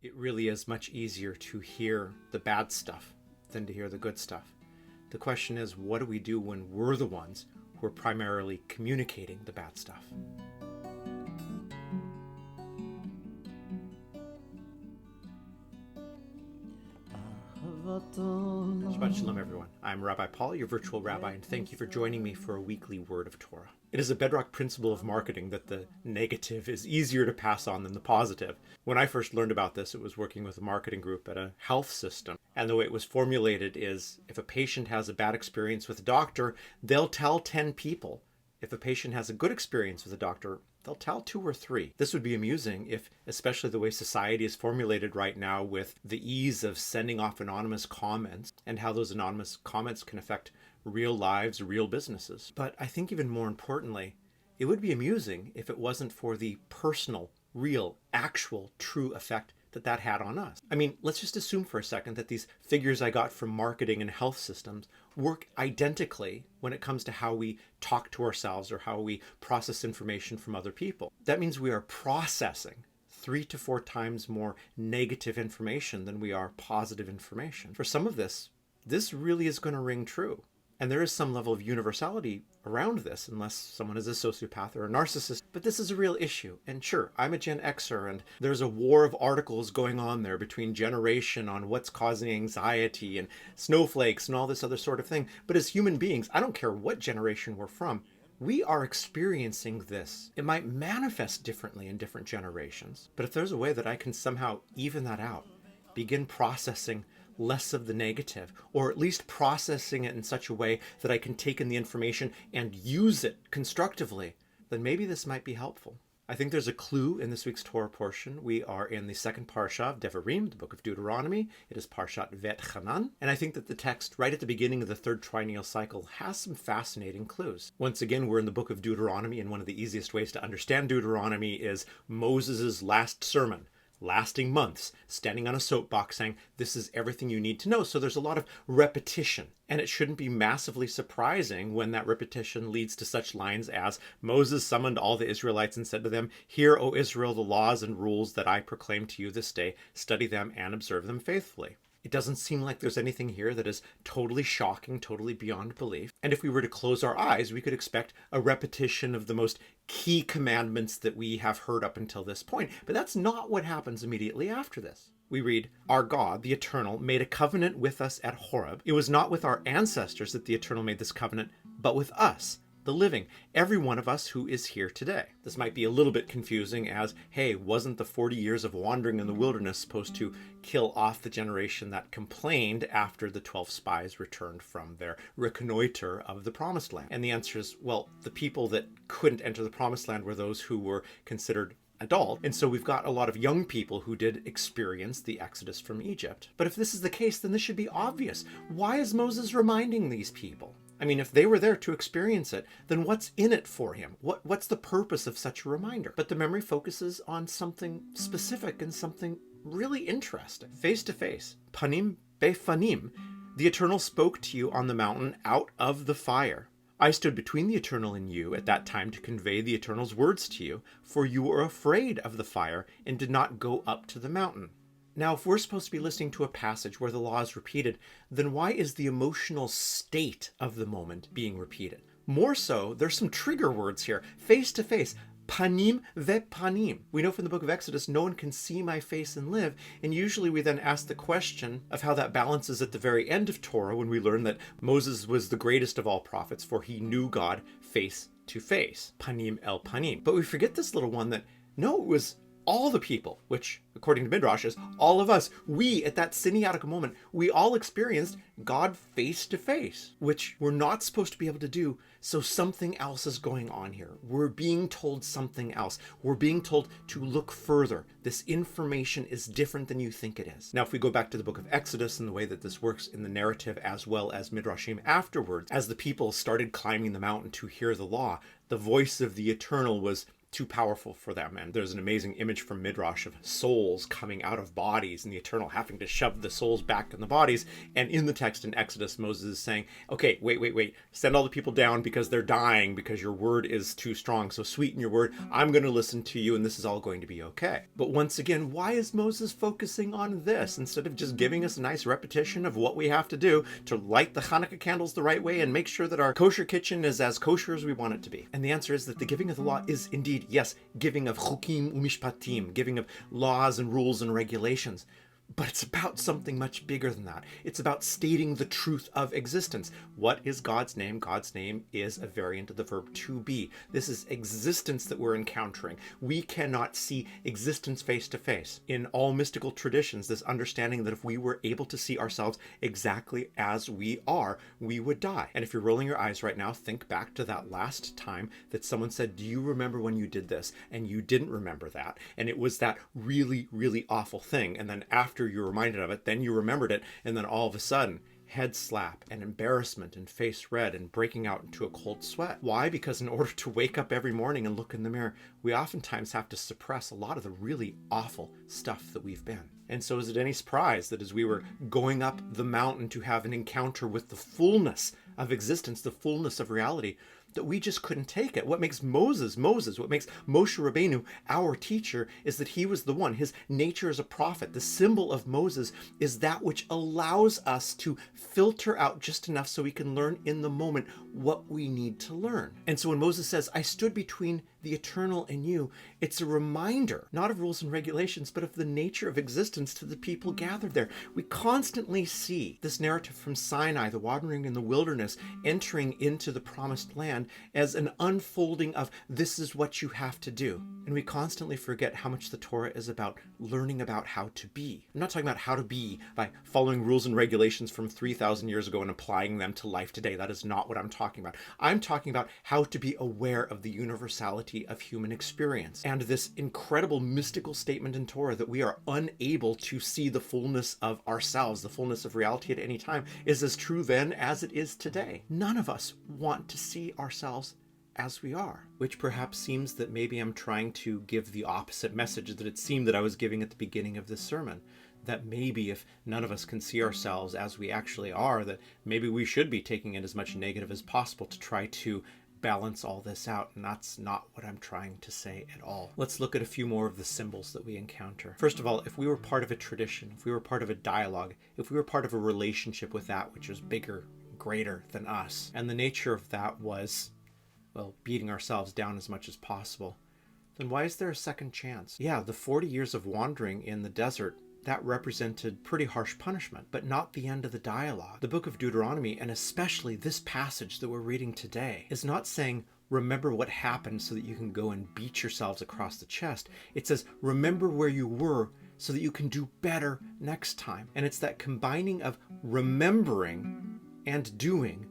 It really is much easier to hear the bad stuff than to hear the good stuff. The question is, what do we do when we're the ones who are primarily communicating the bad stuff? Shabbat Shalom, everyone. I'm Rabbi Paul, your virtual rabbi, and thank you for joining me for a weekly Word of Torah. It is a bedrock principle of marketing that the negative is easier to pass on than the positive. When I first learned about this, it was working with a marketing group at a health system. And the way it was formulated is, if a patient has a bad experience with a doctor, they'll tell 10 people. If a patient has a good experience with a doctor, they'll tell 2 or 3. This would be amusing if, especially the way society is formulated right now with the ease of sending off anonymous comments and how those anonymous comments can affect real lives, real businesses. But I think even more importantly, it would be amusing if it wasn't for the personal, real, actual, true effect that had on us. I mean, let's just assume for a second that these figures I got from marketing and health systems work identically when it comes to how we talk to ourselves or how we process information from other people. That means we are processing 3 to 4 times more negative information than we are positive information. For some of this really is going to ring true. And there is some level of universality around this, unless someone is a sociopath or a narcissist. But this is a real issue. And sure, I'm a Gen Xer, and there's a war of articles going on there between generation on what's causing anxiety and snowflakes and all this other sort of thing. But as human beings, I don't care what generation we're from, we are experiencing this. It might manifest differently in different generations. But if there's a way that I can somehow even that out, begin processing less of the negative, or at least processing it in such a way that I can take in the information and use it constructively, then maybe this might be helpful. I think there's a clue in this week's Torah portion. We are in the second Parashat of Devarim, the book of Deuteronomy. It is Parashat Vaetchanan. And I think that the text right at the beginning of the third triennial cycle has some fascinating clues. Once again, we're in the book of Deuteronomy, and one of the easiest ways to understand Deuteronomy is Moses' last sermon, lasting months, standing on a soapbox saying, this is everything you need to know. So there's a lot of repetition. And it shouldn't be massively surprising when that repetition leads to such lines as, Moses summoned all the Israelites and said to them, Hear, O Israel, the laws and rules that I proclaim to you this day. Study them and observe them faithfully. It doesn't seem like there's anything here that is totally shocking, totally beyond belief. And if we were to close our eyes, we could expect a repetition of the most key commandments that we have heard up until this point. But that's not what happens immediately after this. We read, Our God, the Eternal, made a covenant with us at Horeb. It was not with our ancestors that the Eternal made this covenant, but with us, the living, every one of us who is here today. This might be a little bit confusing as, hey, wasn't the 40 years of wandering in the wilderness supposed to kill off the generation that complained after the 12 spies returned from their reconnoiter of the promised land? And the answer is, well, the people that couldn't enter the promised land were those who were considered adult. And so we've got a lot of young people who did experience the exodus from Egypt. But if this is the case, then this should be obvious. Why is Moses reminding these people? I mean, if they were there to experience it, then what's in it for him? What's the purpose of such a reminder? But the memory focuses on something specific and something really interesting. Face to face, panim befanim, the Eternal spoke to you on the mountain out of the fire. I stood between the Eternal and you at that time to convey the Eternal's words to you, for you were afraid of the fire and did not go up to the mountain. Now, if we're supposed to be listening to a passage where the law is repeated, then why is the emotional state of the moment being repeated? More so, there's some trigger words here. Face to face. Panim vepanim. We know from the book of Exodus, no one can see my face and live. And usually we then ask the question of how that balances at the very end of Torah when we learn that Moses was the greatest of all prophets, for he knew God face to face. Panim el panim. But we forget this little one that, no, it was all the people, which, according to Midrash, is all of us. We, at that synagogic moment, we all experienced God face to face, which we're not supposed to be able to do. So something else is going on here. We're being told something else. We're being told to look further. This information is different than you think it is. Now, if we go back to the book of Exodus and the way that this works in the narrative as well as Midrashim afterwards, as the people started climbing the mountain to hear the law, the voice of the Eternal was too powerful for them. And there's an amazing image from Midrash of souls coming out of bodies and the Eternal having to shove the souls back in the bodies. And in the text in Exodus, Moses is saying, okay, wait, send all the people down because they're dying because your word is too strong. So sweeten your word. I'm going to listen to you and this is all going to be okay. But once again, why is Moses focusing on this instead of just giving us a nice repetition of what we have to do to light the Hanukkah candles the right way and make sure that our kosher kitchen is as kosher as we want it to be? And the answer is that the giving of the law is indeed, yes, giving of chukim umishpatim, giving of laws and rules and regulations. But it's about something much bigger than that. It's about stating the truth of existence. What is God's name? God's name is a variant of the verb to be. This is existence that we're encountering. We cannot see existence face to face. In all mystical traditions, this understanding that if we were able to see ourselves exactly as we are, we would die. And if you're rolling your eyes right now, think back to that last time that someone said, do you remember when you did this? And you didn't remember that. And it was that really, really awful thing. And then after you're reminded of it, then you remembered it, and then all of a sudden, head slap and embarrassment and face red and breaking out into a cold sweat. Why? Because in order to wake up every morning and look in the mirror, we oftentimes have to suppress a lot of the really awful stuff that we've been. And so is it any surprise that as we were going up the mountain to have an encounter with the fullness of existence, the fullness of reality, that we just couldn't take it? What makes Moses, what makes Moshe Rabbeinu our teacher is that he was the one. His nature as a prophet, the symbol of Moses, is that which allows us to filter out just enough so we can learn in the moment what we need to learn. And so when Moses says, I stood between the eternal and you, it's a reminder, not of rules and regulations, but of the nature of existence to the people gathered there. We constantly see this narrative from Sinai, the wandering in the wilderness, entering into the promised land as an unfolding of this is what you have to do. And we constantly forget how much the Torah is about learning about how to be. I'm not talking about how to be by following rules and regulations from 3,000 years ago and applying them to life today. That is not what I'm talking about. I'm talking about how to be aware of the universality of human experience and this incredible mystical statement in Torah that we are unable to see the fullness of ourselves, the fullness of reality at any time, is as true then as it is today. None of us want to see ourselves as we are, which perhaps seems that maybe I'm trying to give the opposite message that it seemed that I was giving at the beginning of this sermon. That maybe if none of us can see ourselves as we actually are, that maybe we should be taking in as much negative as possible to try to balance all this out, and that's not what I'm trying to say at all. Let's look at a few more of the symbols that we encounter. First of all, if we were part of a tradition, if we were part of a dialogue, if we were part of a relationship with that which was bigger, greater than us, and the nature of that was, well, beating ourselves down as much as possible, then why is there a second chance? Yeah, the 40 years of wandering in the desert, that represented pretty harsh punishment, but not the end of the dialogue. The book of Deuteronomy, and especially this passage that we're reading today, is not saying, remember what happened so that you can go and beat yourselves across the chest. It says, remember where you were so that you can do better next time. And it's that combining of remembering and doing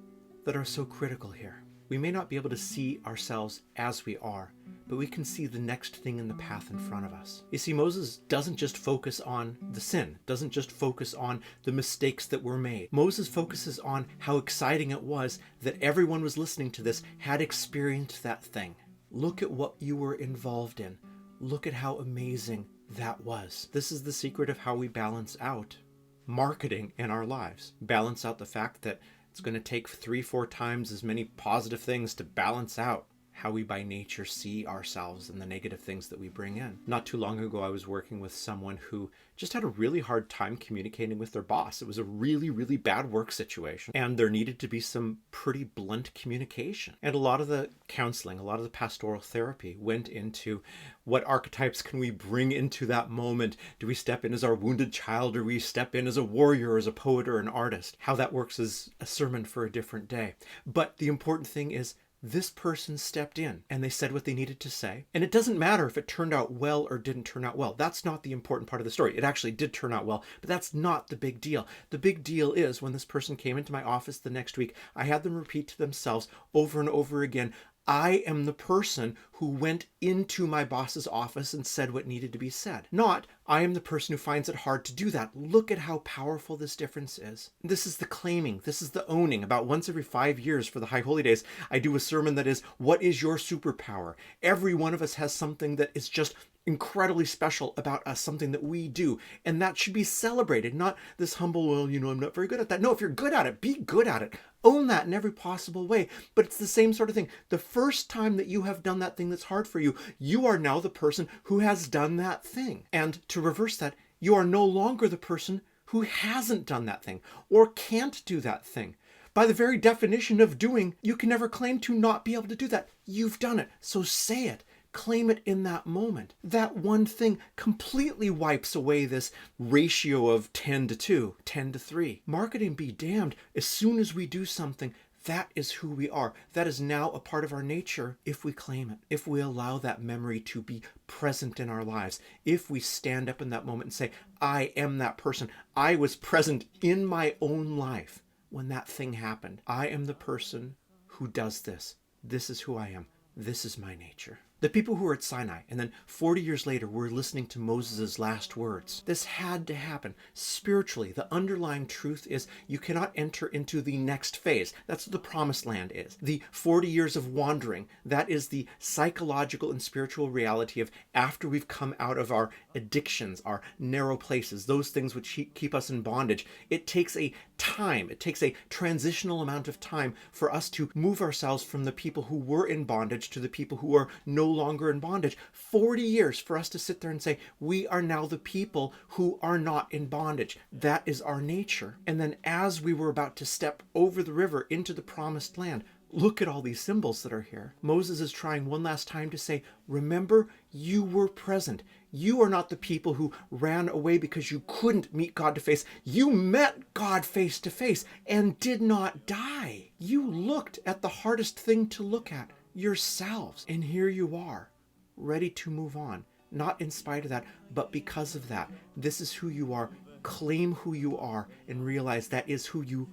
that are so critical here. We may not be able to see ourselves as we are, but we can see the next thing in the path in front of us. You see, Moses doesn't just focus on the sin, doesn't just focus on the mistakes that were made. Moses focuses on how exciting it was that everyone was listening to this had experienced that thing. Look at what you were involved in. Look at how amazing that was. This is the secret of how we balance out marketing in our lives. Balance out the fact that it's going to take 3-4 times as many positive things to balance out how we by nature see ourselves and the negative things that we bring in. Not too long ago, I was working with someone who just had a really hard time communicating with their boss. It was a really, really bad work situation, and there needed to be some pretty blunt communication. And a lot of the counseling, a lot of the pastoral therapy went into what archetypes can we bring into that moment? Do we step in as our wounded child, or we step in as a warrior, as a poet, or an artist? How that works is a sermon for a different day. But the important thing is, this person stepped in and they said what they needed to say. And it doesn't matter if it turned out well or didn't turn out well. That's not the important part of the story. It actually did turn out well, but that's not the big deal. The big deal is when this person came into my office the next week, I had them repeat to themselves over and over again, I am the person who went into my boss's office and said what needed to be said. Not, I am the person who finds it hard to do that. Look at how powerful this difference is. This is the claiming. This is the owning. About once every 5 years for the High Holy Days, I do a sermon that is, what is your superpower? Every one of us has something that is just incredibly special about us, something that we do, and that should be celebrated, not this humble, well, I'm not very good at that. No, if you're good at it, be good at it. Own that in every possible way. But it's the same sort of thing. The first time that you have done that thing that's hard for you, you are now the person who has done that thing. And to reverse that, you are no longer the person who hasn't done that thing or can't do that thing. By the very definition of doing, you can never claim to not be able to do that. You've done it. So say it. Claim it in that moment. That one thing completely wipes away this ratio of 10 to 2, 10 to 3. Marketing be damned. As soon as we do something, that is who we are. That is now a part of our nature if we claim it, if we allow that memory to be present in our lives, if we stand up in that moment and say, I am that person. I was present in my own life when that thing happened. I am the person who does this. This is who I am. This is my nature. The people who were at Sinai, and then 40 years later, were listening to Moses' last words. This had to happen. Spiritually, the underlying truth is you cannot enter into the next phase. That's what the promised land is. The 40 years of wandering, that is the psychological and spiritual reality of after we've come out of our addictions, our narrow places, those things which keep us in bondage. It takes a time, it takes a transitional amount of time for us to move ourselves from the people who were in bondage to the people who are no longer in bondage. 40 years for us to sit there and say, we are now the people who are not in bondage. That is our nature. And then as we were about to step over the river into the promised land, look at all these symbols that are here. Moses is trying one last time to say, remember, you were present. You are not the people who ran away because you couldn't meet God to face. You met God face to face and did not die. You looked at the hardest thing to look at, yourselves. And here you are, ready to move on. Not in spite of that, but because of that. This is who you are. Claim who you are and realize that is who you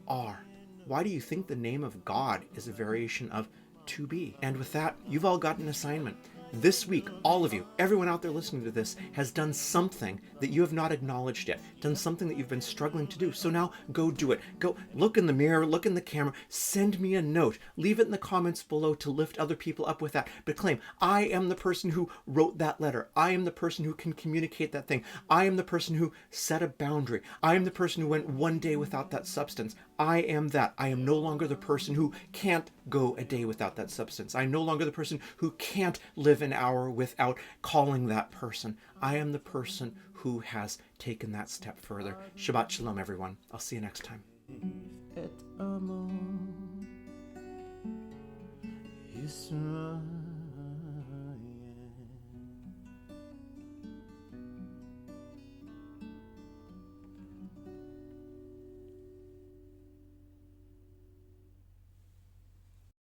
are. Why do you think the name of God is a variation of to be? And with that, you've all got an assignment. This week, all of you, everyone out there listening to this, has done something that you have not acknowledged yet, done something that you've been struggling to do. So now go do it. Go look in the mirror, look in the camera, send me a note, leave it in the comments below to lift other people up with that. But claim, I am the person who wrote that letter. I am the person who can communicate that thing. I am the person who set a boundary. I am the person who went one day without that substance. I am that. I am no longer the person who can't go a day without that substance. I'm no longer the person who can't live an hour without calling that person. I am the person who has taken that step further. Shabbat Shalom, everyone. I'll see you next time. Et amor Yisrael.